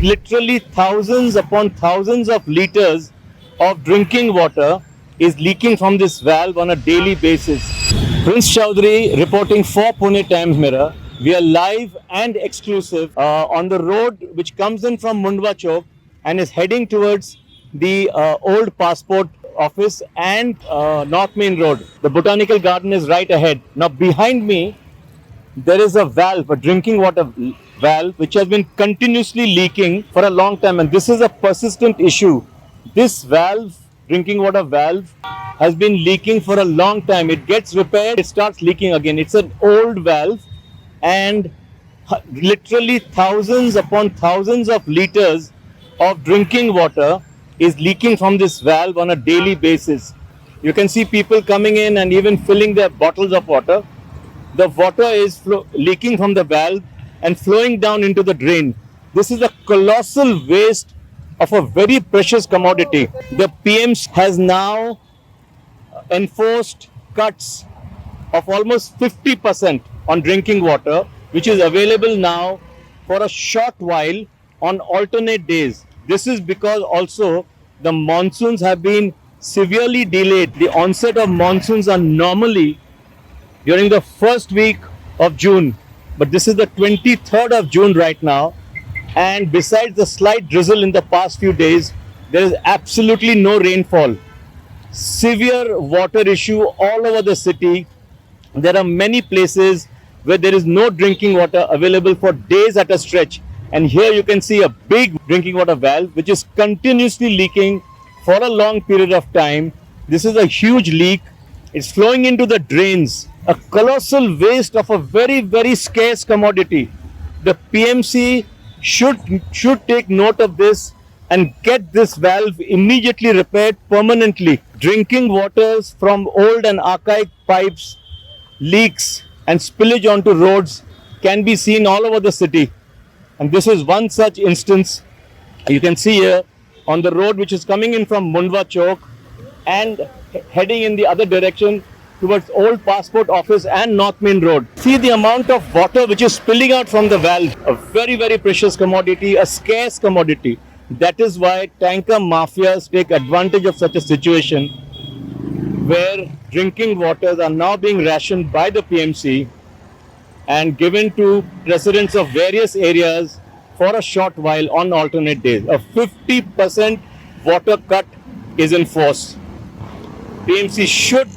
literally thousands upon thousands of liters of drinking water is leaking from this valve on a daily basis. Prince Chaudhary reporting for Pune Times Mirror. We are live and exclusive on the road which comes in from Mundwa Chowk and is heading towards the old passport office and North Main Road. The Botanical Garden is right ahead. Now behind me there is a valve, a drinking water valve, which has been continuously leaking for a long time, and this is a persistent issue. This valve, drinking water valve, has been leaking for a long time. It gets repaired, it starts leaking again. It's an old valve, and literally thousands upon thousands of liters of drinking water is leaking from this valve on a daily basis. You can see people coming in and even filling their bottles of water. The water is leaking from the valve and flowing down into the drain. This is a colossal waste of a very precious commodity. The PMC has now enforced cuts of almost 50% on drinking water, which is available now for a short while on alternate days. This is because also the monsoons have been severely delayed. The onset of monsoons are normally during the first week of June, but this is the 23rd of June right now, and besides the slight drizzle in the past few days, there is absolutely no rainfall. Severe water issue all over the city. There are many places where there is no drinking water available for days at a stretch, and here you can see a big drinking water valve which is continuously leaking for a long period of time. This is a huge leak. It's flowing into the drains, a colossal waste of a very, very scarce commodity. The PMC should take note of this and get this valve immediately repaired permanently. Drinking waters from old and archaic pipes, leaks and spillage onto roads can be seen all over the city. And this is one such instance. You can see here on the road which is coming in from Mundwa Chowk and heading in the other direction towards Old Passport Office and North Main Road. See the amount of water which is spilling out from the valve. A very, very precious commodity, a scarce commodity. That is why tanker mafias take advantage of such a situation where drinking waters are now being rationed by the PMC and given to residents of various areas for a short while on alternate days. A 50% water cut is in force. PMC should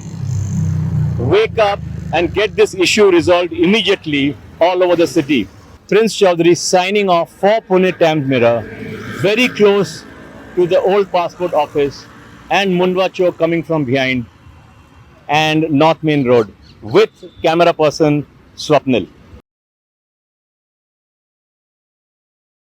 wake up and get this issue resolved immediately all over the city. Prince Chaudhary signing off for Pune Times Mirror, very close to the old passport office and Mundwa Chowk coming from behind and North Main Road with camera person Swapnil.